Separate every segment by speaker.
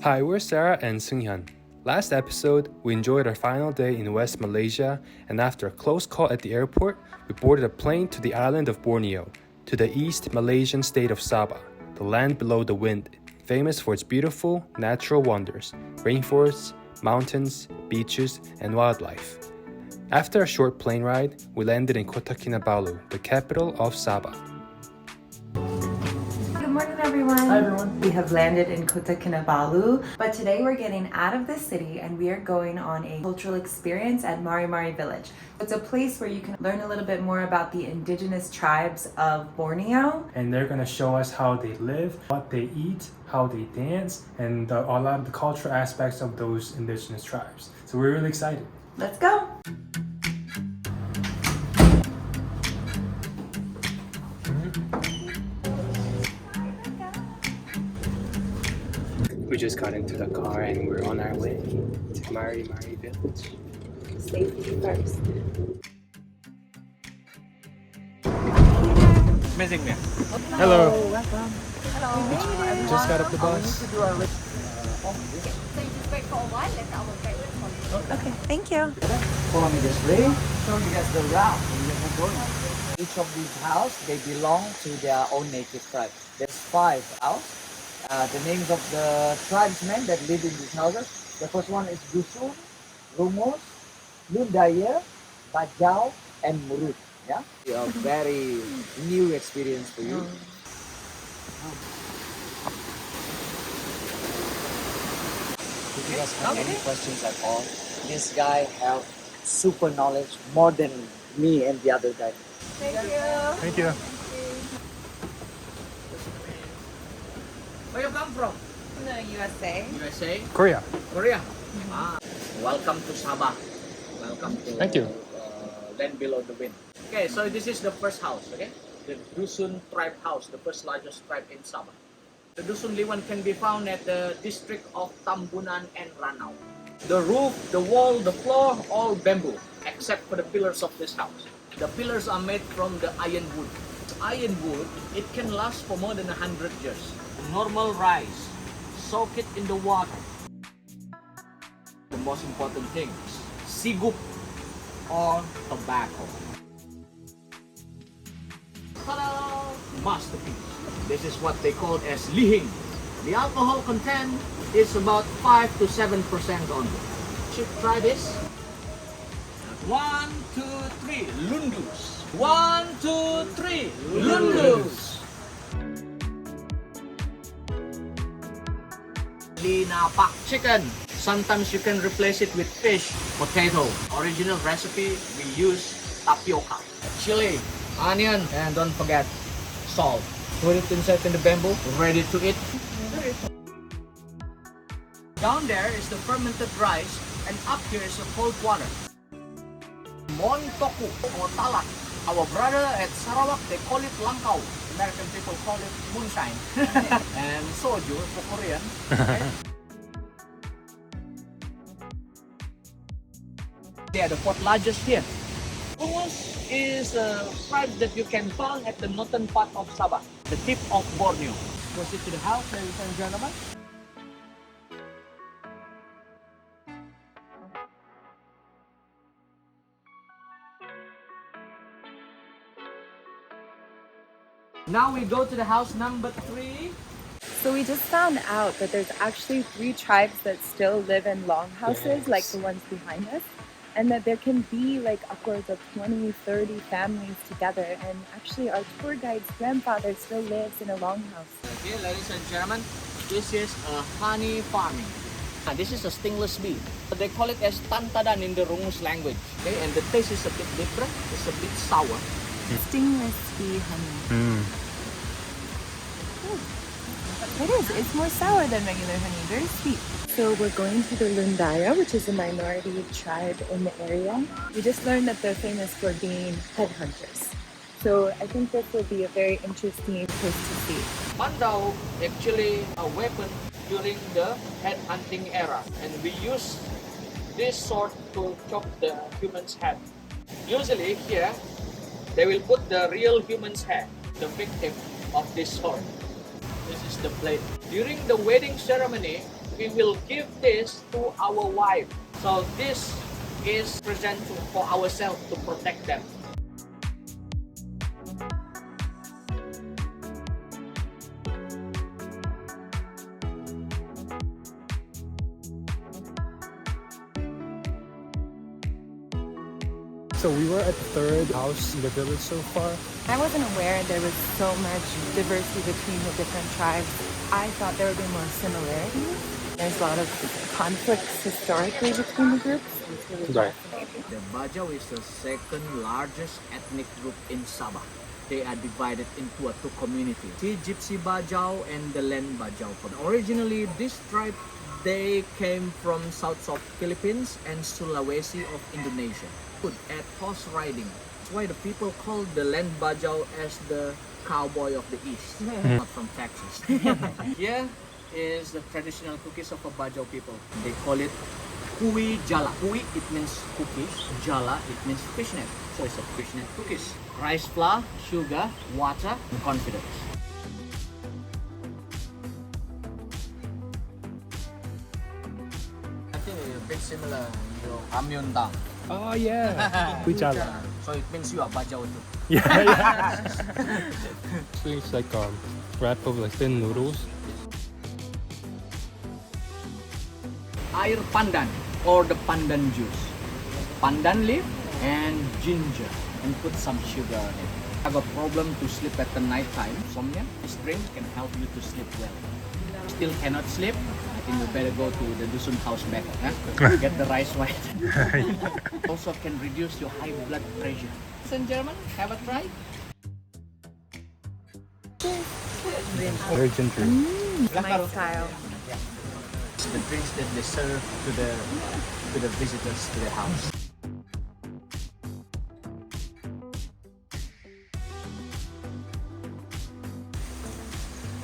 Speaker 1: Hi, we're Sarah and Seunghyun. Last episode, we enjoyed our final day in West Malaysia, and after a close call at the airport, we boarded a plane to the island of Borneo, to the East Malaysian state of Sabah, the land below the wind, famous for its beautiful natural wonders, rainforests, mountains, beaches, and wildlife. After a short plane ride, we landed in Kota Kinabalu, the capital of Sabah.
Speaker 2: Good morning, everyone.
Speaker 3: Hi, everyone.
Speaker 2: We have landed in Kota Kinabalu, but today we're getting out of the city and we are going on a cultural experience at Mari Mari village. It's a place where you can learn a little bit more about the indigenous tribes of Borneo.
Speaker 1: And they're going to show us how they live, what they eat, how they dance, and a lot of the cultural aspects of those indigenous tribes. So we're really excited.
Speaker 2: Let's go.
Speaker 1: We just got into the car and we're on our way to Mari Mari village.
Speaker 2: Safety first.
Speaker 3: Amazing, man.
Speaker 1: Hello.
Speaker 2: Welcome. Hello.
Speaker 1: Just got off the bus.
Speaker 4: So you just wait for a while, later I will wait for you.
Speaker 2: Okay, thank you.
Speaker 5: Follow me this way. Show you guys the route. Each of these houses, they belong to their own native tribe. There's 5 houses. The names of the tribesmen that live in these houses. The first one is Dusun, RUNGUS, Lundaya, BAJAU, and Murut. Yeah, a very new experience for you. If you guys have any questions at all, this guy have super knowledge more than me and the other guy.
Speaker 4: Thank you.
Speaker 1: Thank you.
Speaker 5: Where you come from?
Speaker 4: No, USA.
Speaker 5: USA?
Speaker 1: Korea.
Speaker 5: Korea? Welcome to Sabah. Welcome to
Speaker 1: Thank you.
Speaker 5: Land Below the Wind. Okay, so this is the first house, okay? The Dusun tribe house, the first largest tribe in Sabah. The Dusun Liwan can be found at the district of Tambunan and Ranau. The roof, the wall, the floor, all bamboo, except for the pillars of this house. The pillars are made from the iron wood. Iron wood, it can last for more than 100 years. Normal rice, soak it in the water. The most important thing, sigup or tobacco. Ta-da! Masterpiece. This is what they call as lihing. The alcohol content is about 5 to 7% only. Should try this. 1, 2, 3, lundus. 1, 2, 3, lundus. Linapak chicken. Sometimes you can replace it with fish, potato. Original recipe, we use tapioca. Chili, onion, and don't forget salt. Put it inside in the bamboo, ready to eat. Down there is the fermented rice, and up here is the cold water. Montoku or talak. Our brother at Sarawak, they call it langhouse. American people call it moonshine. And soju for Korean. Okay? They are the 4th largest here. Ungus is a tribe that you can find at the northern part of Sabah, the tip of Borneo. Proceed to the house, ladies and gentlemen. Now we go to the house number 3.
Speaker 2: So we just found out that there's actually 3 tribes that still live in longhouses, like the ones behind us, and that there can be like upwards of 20, 30 families together. And actually our tour guide's grandfather still lives in a longhouse.
Speaker 5: Okay, ladies and gentlemen, this is a honey farming. This is a stingless bee. They call it as tantadan in the Rungus language. Okay, and the taste is a bit different. It's a bit sour.
Speaker 2: Stingless bee honey. It is. It's more sour than regular honey. Very sweet. So we're going to the Lundaya, which is a minority tribe in the area. We just learned that they're famous for being headhunters. So I think this will be a very interesting place to see.
Speaker 5: Pandau actually a weapon during the headhunting era, and we use this sword to chop the human's head. Usually here, they will put the real human's head, the victim of this sword. This is the blade. During the wedding ceremony, we will give this to our wife. So this is present for ourselves to protect them.
Speaker 1: So we were at the third house in the village so far.
Speaker 2: I wasn't aware there was so much diversity between the different tribes. I thought there would be more similarities. There's a lot of conflicts historically between the groups. It's really
Speaker 1: Right.
Speaker 2: fascinating.
Speaker 5: The BAJAU is the second largest ethnic group in Sabah. They are divided into two communities, the Gypsy BAJAU and the Land BAJAU. Originally, this tribe, they came from south of Philippines and Sulawesi of Indonesia. Good at horse riding. That's why the people call the Land BAJAU as the cowboy of the East, not from Texas. Here is the traditional cookies of the BAJAU people. They call it kui jala. Kui, it means cookies. Jala, it means fishnet. So it's a fishnet cookies. Rice flour, sugar, water, and confidence. I think it's a bit similar, Amyun Dang.
Speaker 1: Oh yeah. Kujala.
Speaker 5: So it means you are BAJAU too.
Speaker 1: Yeah, yeah. So it's like wrap of like thin noodles.
Speaker 5: Air pandan or the pandan juice. Pandan leaf and ginger and put some sugar on it. Have a problem to sleep at the night time, insomnia, this drink can help you to sleep well. Still cannot sleep? I think you better go to the Dusun house back, huh? Get the rice white. Also can reduce your high blood pressure. Ladies and gentlemen, have a try.
Speaker 1: Very ginger.
Speaker 2: My style.
Speaker 5: It's the drinks that they serve to the visitors to the house.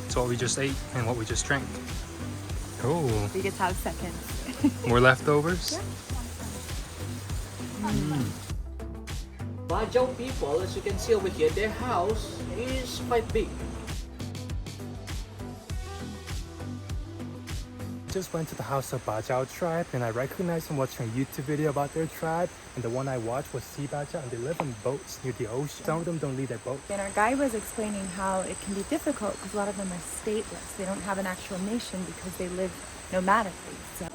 Speaker 1: It's what we just ate and what we just drank. Oh,
Speaker 2: We get to have seconds.
Speaker 1: more leftovers?
Speaker 5: BAJAU people, as you can see over here, their house is quite big.
Speaker 1: Just went to the house of BAJAU tribe and I recognized them watching a YouTube video about their tribe, and the one I watched was Sea BAJAU, and they live on boats near the ocean. Some of them don't leave their boat.
Speaker 2: And our guide was explaining how it can be difficult because a lot of them are stateless. They don't have an actual nation because they live nomadically. So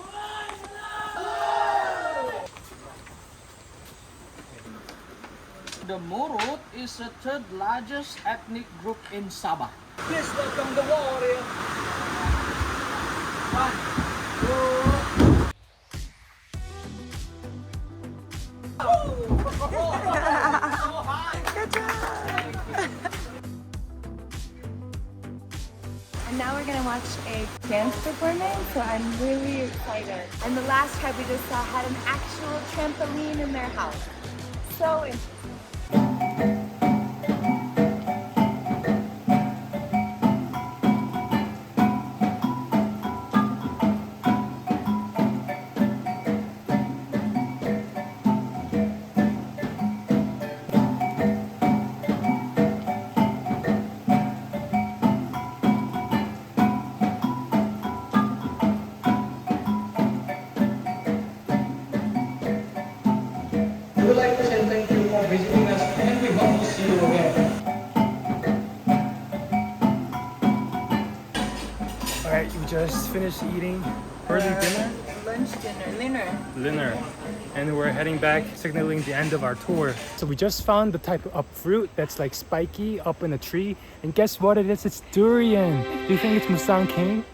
Speaker 5: The Murut is the third largest ethnic group in Sabah. Please welcome the warrior. One, two.
Speaker 2: And now we're gonna watch a dance performance, so I'm really excited. And the last tribe we just saw had an actual trampoline in their house. So interesting.
Speaker 5: We would like to say thank you for visiting us and we hope to see you again.
Speaker 1: Alright, we just finished eating early dinner.
Speaker 2: Lunch dinner.
Speaker 1: And we're heading back, signaling the end of our tour. So we just found the type of fruit that's like spiky up in a tree. And guess what it is? It's durian. Do you think it's Musang King?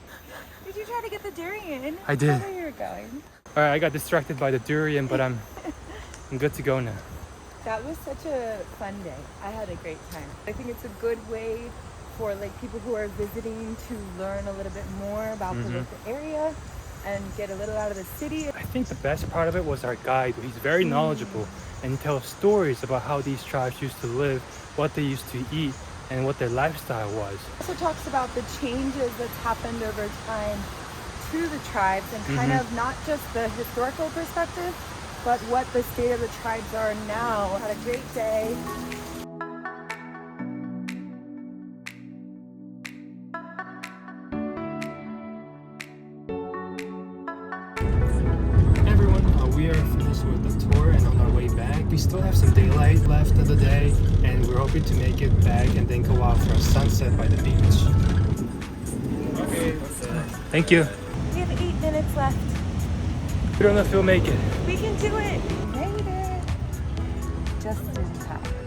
Speaker 2: Did you try to get the durian?
Speaker 1: I did.
Speaker 2: That's where you were going.
Speaker 1: Alright, I got distracted by the durian, but I'm good to go now.
Speaker 2: That was such a fun day. I had a great time. I think it's a good way for like people who are visiting to learn a little bit more about the local area and get a little out of the city.
Speaker 1: I think the best part of it was our guide. He's very knowledgeable and he tells stories about how these tribes used to live, what they used to eat, and what their lifestyle was.
Speaker 2: Also talks about the changes that's happened over time to the tribes and kind of not just the historical perspective, but what the state of the tribes are now. Had a great day.
Speaker 1: are finished with the tour and on our way back. We still have some daylight left of the day, and we're hoping to make it back and then go out for a sunset by the beach.
Speaker 5: Okay.
Speaker 1: Thank you.
Speaker 2: We have 8 minutes left.
Speaker 1: We don't know if we'll make it.
Speaker 2: We can do it. Made it. Just in time.